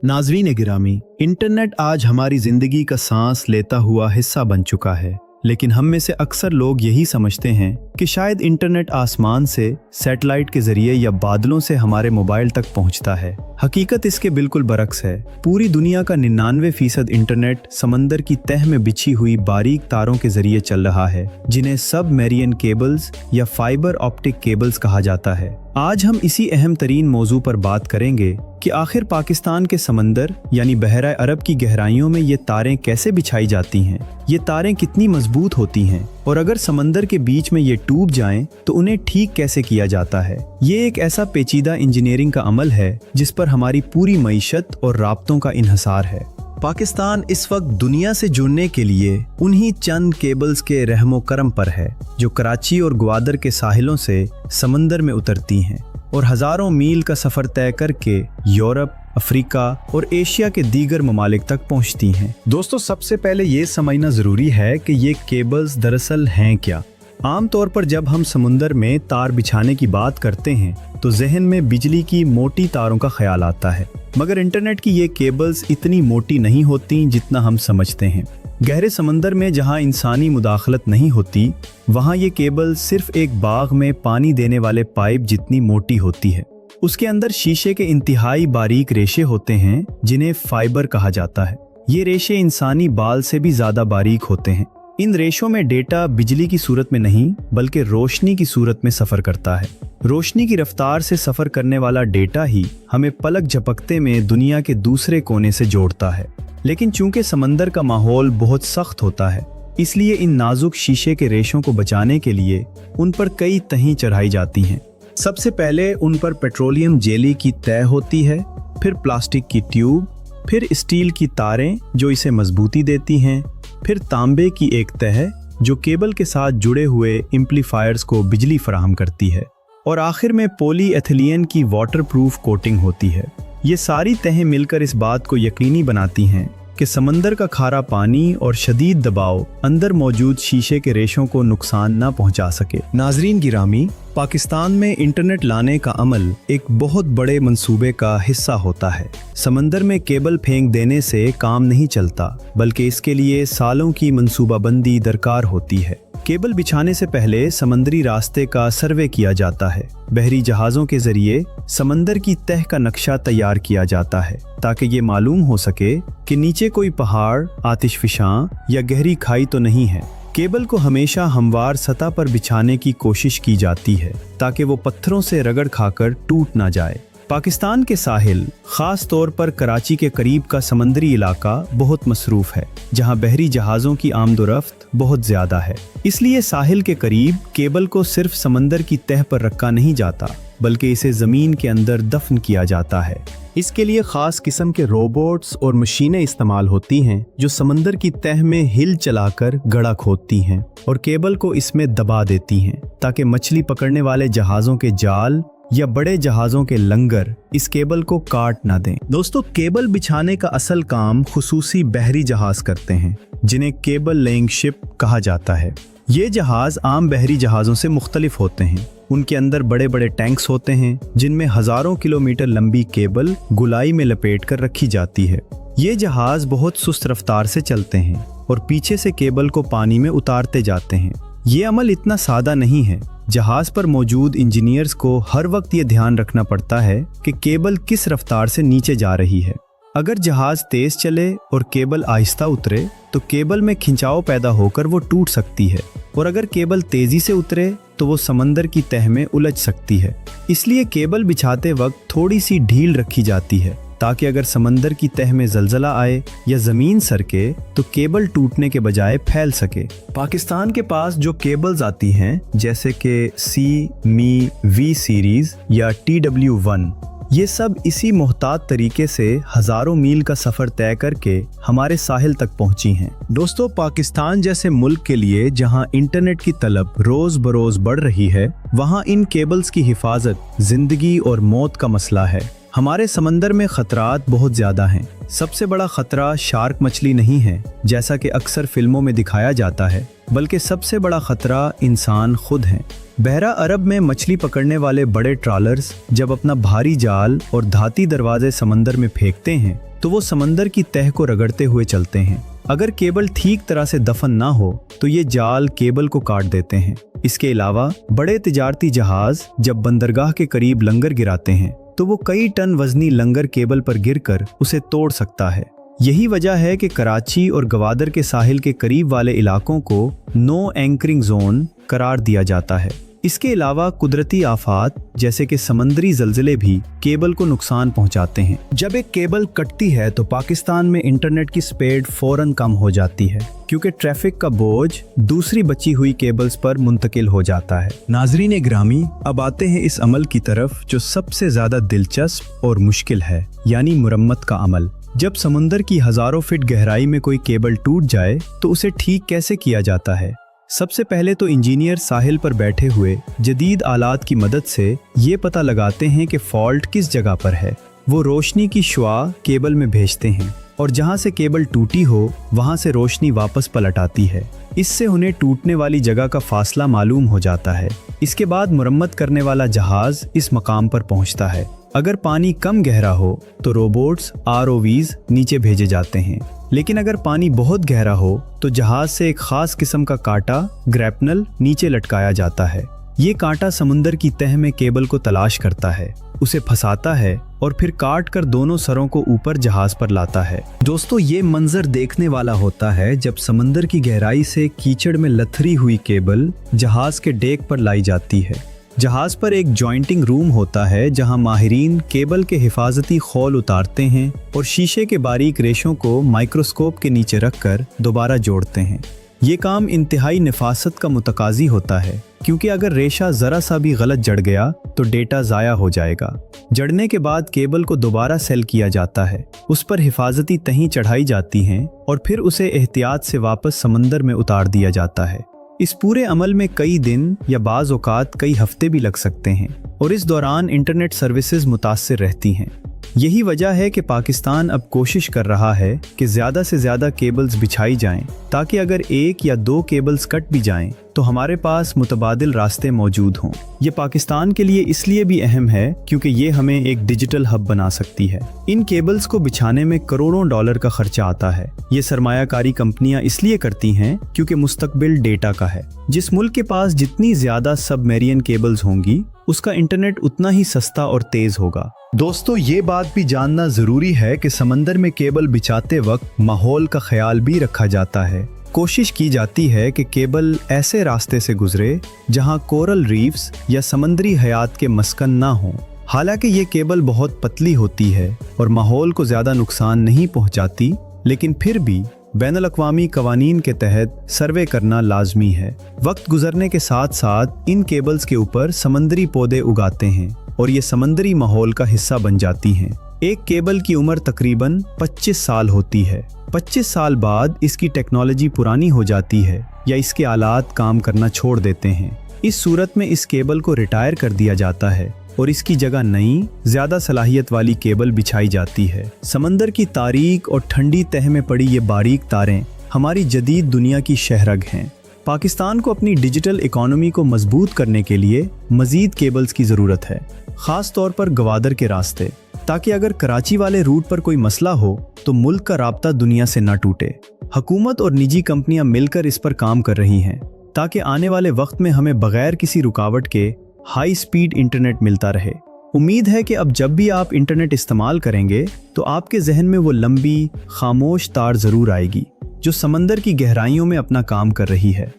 नाज़रीन गिरामी, इंटरनेट आज हमारी जिंदगी का सांस लेता हुआ हिस्सा बन चुका है, लेकिन हम में से अक्सर लोग यही समझते हैं कि शायद इंटरनेट आसमान से सैटेलाइट के जरिए या बादलों से हमारे मोबाइल तक पहुंचता है। हकीकत इसके बिल्कुल बरक्स है। पूरी दुनिया का 99% इंटरनेट समंदर की तह में बिछी हुई बारीक तारों के जरिए चल रहा है, जिन्हें सबमरीन केबल्स या फाइबर ऑप्टिक केबल्स कहा जाता है। आज हम इसी अहम तरीन मौजू पर बात करेंगे कि आखिर पाकिस्तान के समंदर यानी बहरा अरब की गहराइयों में ये तारें कैसे बिछाई जाती हैं, ये तारें कितनी मजबूत होती हैं और अगर समंदर के बीच में ये टूट जाएं तो उन्हें ठीक कैसे किया जाता है। ये एक ऐसा पेचीदा इंजीनियरिंग का अमल है जिस पर हमारी पूरी मईशत और राब्तों का इन्हसार है। पाकिस्तान इस वक्त दुनिया से जुड़ने के लिए उन्हीं चंद केबल्स के रहमो करम पर है जो कराची और ग्वादर के साहिलों से समंदर में उतरती हैं और हजारों मील का सफर तय करके यूरोप, अफ्रीका और एशिया के दीगर ममालिक तक पहुंचती हैं। दोस्तों, सबसे पहले ये समझना जरूरी है कि ये केबल्स दरअसल हैं क्या। आम तौर पर जब हम समुंदर में तार बिछाने की बात करते हैं तो जहन में बिजली की मोटी तारों का ख्याल आता है, मगर इंटरनेट की ये केबल्स इतनी मोटी नहीं होती जितना हम समझते हैं। गहरे समंदर में जहां इंसानी मुदाखलत नहीं होती, वहां ये केबल सिर्फ एक बाग में पानी देने वाले पाइप जितनी मोटी होती है। उसके अंदर शीशे के इंतहाई बारीक रेशे होते हैं जिन्हें फाइबर कहा जाता है। ये रेशे इंसानी बाल से भी ज्यादा बारीक होते हैं। इन रेशों में डेटा बिजली की सूरत में नहीं बल्कि रोशनी की सूरत में सफर करता है। रोशनी की रफ्तार से सफर करने वाला डेटा ही हमें पलक झपकते में दुनिया के दूसरे कोने से जोड़ता है। लेकिन चूंकि समंदर का माहौल बहुत सख्त होता है, इसलिए इन नाजुक शीशे के रेशों को बचाने के लिए उन पर कई तहें चढ़ाई जाती हैं। सबसे पहले उन पर पेट्रोलियम जेली की तह होती है, फिर प्लास्टिक की ट्यूब, फिर स्टील की तारें जो इसे मजबूती देती हैं, फिर तांबे की एक तह जो केबल के साथ जुड़े हुए एम्पलीफायर्स को बिजली फराहम करती है, और आखिर में पॉली एथिलीन की वाटरप्रूफ कोटिंग होती है। ये सारी तहें मिलकर इस बात को यकीनी बनाती हैं कि समंदर का खारा पानी और शदीद दबाव अंदर मौजूद शीशे के रेशों को नुकसान न पहुंचा सके। नाजरीन गिरामी, पाकिस्तान में इंटरनेट लाने का अमल एक बहुत बड़े मंसूबे का हिस्सा होता है। समंदर में केबल फेंक देने से काम नहीं चलता, बल्कि इसके लिए सालों की मंसूबाबंदी दरकार होती है। केबल बिछाने से पहले समंदरी रास्ते का सर्वे किया जाता है। बहरी जहाज़ों के जरिए समंदर की तह का नक्शा तैयार किया जाता है ताकि ये मालूम हो सके कि नीचे कोई पहाड़, आतिशफशां या गहरी खाई तो नहीं है। केबल को हमेशा हमवार सतह पर बिछाने की कोशिश की जाती है ताकि वो पत्थरों से रगड़ खाकर टूट ना जाए। पाकिस्तान के साहिल, खास तौर पर कराची के करीब का समंदरी इलाका बहुत मसरूफ है, जहां बहरी जहाज़ों की आमदोरफ्त बहुत ज़्यादा है। इसलिए साहिल के करीब केबल को सिर्फ समंदर की तह पर रखा नहीं जाता, बल्कि इसे ज़मीन के अंदर दफन किया जाता है। इसके लिए ख़ास किस्म के रोबोट्स और मशीनें इस्तेमाल होती हैं जो समंदर की तह में हिल चलाकर गड़ा खोदती हैं और केबल को इसमें दबा देती हैं ताकि मछली पकड़ने वाले जहाज़ों के जाल या बड़े जहाज़ों के लंगर इस केबल को काट ना दें। दोस्तों, केबल बिछाने का असल काम खुसूसी बहरी जहाज़ करते हैं जिन्हें केबल लेइंग शिप कहा जाता है। ये जहाज़ आम बहरी जहाज़ों से मुख्तलिफ होते हैं। उनके अंदर बड़े बड़े टैंक्स होते हैं जिनमें हजारों किलोमीटर लंबी केबल गुलाई में लपेट कर रखी जाती है। ये जहाज़ बहुत सुस्त रफ्तार से चलते हैं और पीछे से केबल को पानी में उतारते जाते हैं। ये अमल इतना सादा नहीं है। जहाज पर मौजूद इंजीनियर्स को हर वक्त ये ध्यान रखना पड़ता है कि केबल किस रफ्तार से नीचे जा रही है। अगर जहाज तेज चले और केबल आहिस्ता उतरे तो केबल में खिंचाव पैदा होकर वो टूट सकती है, और अगर केबल तेजी से उतरे तो वो समंदर की तह में उलझ सकती है। इसलिए केबल बिछाते वक्त थोड़ी सी ढील रखी जाती है ताकि अगर समंदर की तह में जलजला आए या जमीन सरके तो केबल टूटने के बजाय फैल सके। पाकिस्तान के पास जो केबल्स आती हैं जैसे कि सी, मी, वी सीरीज या TW1, ये सब इसी मोहतात तरीके से हजारों मील का सफर तय करके हमारे साहिल तक पहुंची हैं। दोस्तों, पाकिस्तान जैसे मुल्क के लिए जहां इंटरनेट की तलब रोज बरोज बढ़ रही है, वहां इन केबल्स की हिफाजत जिंदगी और मौत का मसला है। हमारे समंदर में खतरात बहुत ज्यादा हैं। सबसे बड़ा खतरा शार्क मछली नहीं है जैसा कि अक्सर फिल्मों में दिखाया जाता है, बल्कि सबसे बड़ा खतरा इंसान खुद है। बहरा अरब में मछली पकड़ने वाले बड़े ट्रॉलर्स जब अपना भारी जाल और धाती दरवाजे समंदर में फेंकते हैं तो वो समंदर की तह को रगड़ते हुए चलते हैं। अगर केबल ठीक तरह से दफन ना हो तो ये जाल केबल को काट देते हैं। इसके अलावा बड़े तिजारती जहाज जब बंदरगाह के करीब लंगर गिराते हैं तो वो कई टन वजनी लंगर केबल पर गिरकर उसे तोड़ सकता है। यही वजह है कि कराची और गवादर के साहिल के करीब वाले इलाकों को नो एंकरिंग जोन करार दिया जाता है। इसके अलावा कुदरती आफात जैसे कि समंदरी ज़लज़ले भी केबल को नुकसान पहुंचाते हैं। जब एक केबल कटती है तो पाकिस्तान में इंटरनेट की स्पीड फौरन कम हो जाती है, क्योंकि ट्रैफिक का बोझ दूसरी बची हुई केबल्स पर मुंतकिल हो जाता है। नाजरीन ग्रामी, अब आते हैं इस अमल की तरफ जो सबसे ज्यादा दिलचस्प और मुश्किल है, यानी मुरम्मत का अमल। जब समुंदर की हजारों फीट गहराई में कोई केबल टूट जाए तो उसे ठीक कैसे किया जाता है? सबसे पहले तो इंजीनियर साहिल पर बैठे हुए जदीद आलात की मदद से ये पता लगाते हैं कि फॉल्ट किस जगह पर है। वो रोशनी की शुआ केबल में भेजते हैं और जहां से केबल टूटी हो वहां से रोशनी वापस पलट आती है। इससे उन्हें टूटने वाली जगह का फासला मालूम हो जाता है। इसके बाद मुरम्मत करने वाला जहाज इस मकाम पर पहुंचता है। अगर पानी कम गहरा हो तो रोबोट्स ROVs नीचे भेजे जाते हैं, लेकिन अगर पानी बहुत गहरा हो तो जहाज से एक खास किस्म का कांटा ग्रैपनल नीचे लटकाया जाता है। ये कांटा समुंदर की तह में केबल को तलाश करता है, उसे फंसाता है और फिर काट कर दोनों सरों को ऊपर जहाज पर लाता है। दोस्तों, ये मंजर देखने वाला होता है जब समंदर की गहराई से कीचड़ में लथरी हुई केबल जहाज के डेक पर लाई जाती है। जहाज पर एक जॉइंटिंग रूम होता है जहां माहिरीन केबल के हिफाजती खोल उतारते हैं और शीशे के बारीक रेशों को माइक्रोस्कोप के नीचे रखकर दोबारा जोड़ते हैं। ये काम इंतहाई नफासत का मुतकाजी होता है, क्योंकि अगर रेशा जरा सा भी गलत जड़ गया तो डेटा ज़ाया हो जाएगा। जड़ने के बाद केबल को दोबारा सेल किया जाता है, उस पर हिफाजती तहीं चढ़ाई जाती हैं और फिर उसे एहतियात से वापस समंदर में उतार दिया जाता है। इस पूरे अमल में कई दिन या बाज़ औक़ात कई हफ्ते भी लग सकते हैं और इस दौरान इंटरनेट सर्विसेज मुतासिर रहती हैं। यही वजह है कि पाकिस्तान अब कोशिश कर रहा है कि ज़्यादा से ज़्यादा केबल्स बिछाई जाएं, ताकि अगर एक या दो केबल्स कट भी जाएं तो हमारे पास मुतबादिल रास्ते मौजूद हों। ये पाकिस्तान के लिए इसलिए भी अहम है क्योंकि ये हमें एक डिजिटल हब बना सकती है। इन केबल्स को बिछाने में करोड़ों डॉलर का खर्चा आता है। ये सरमायाकारी कंपनियां इसलिए करती हैं क्योंकि मुस्तकबिल डेटा का है। जिस मुल्क के पास जितनी ज़्यादा सबमेरियन केबल्स होंगी उसका इंटरनेट उतना ही सस्ता और तेज होगा। दोस्तों, ये बात भी जानना ज़रूरी है कि समंदर में केबल बिछाते वक्त माहौल का ख्याल भी रखा जाता है। कोशिश की जाती है कि केबल ऐसे रास्ते से गुजरे जहां कोरल रीफ्स या समंदरी हयात के मस्कन ना हों। हालांकि ये केबल बहुत पतली होती है और माहौल को ज़्यादा नुकसान नहीं पहुंचाती, लेकिन फिर भी बैनुल-अक़वामी कवानीन के तहत सर्वे करना लाजमी है। वक्त गुजरने के साथ साथ इन केबल्स के ऊपर समंदरी पौधे उगाते हैं और ये समंदरी माहौल का हिस्सा बन जाती हैं। एक केबल की उम्र तकरीबन 25 साल होती है। 25 साल बाद इसकी टेक्नोलॉजी पुरानी हो जाती है या इसके आलात काम करना छोड़ देते हैं। इस सूरत में इस केबल को रिटायर कर दिया जाता है और इसकी जगह नई ज्यादा सलाहियत वाली केबल बिछाई जाती है। समंदर की तारीक और ठंडी तह में पड़ी ये बारीक तारें हमारी जदीद दुनिया की शहरग हैं। पाकिस्तान को अपनी डिजिटल इकोनॉमी को मजबूत करने के लिए मजीद केबल्स की ज़रूरत है, ख़ास तौर पर गवादर के रास्ते, ताकि अगर कराची वाले रूट पर कोई मसला हो तो मुल्क का राब्ता दुनिया से न टूटे। हुकूमत और निजी कंपनियां मिलकर इस पर काम कर रही हैं ताकि आने वाले वक्त में हमें बगैर किसी रुकावट के हाई स्पीड इंटरनेट मिलता रहे। उम्मीद है कि अब जब भी आप इंटरनेट इस्तेमाल करेंगे तो आपके जहन में वो लंबी खामोश तार ज़रूर आएगी जो समंदर की गहराइयों में अपना काम कर रही है।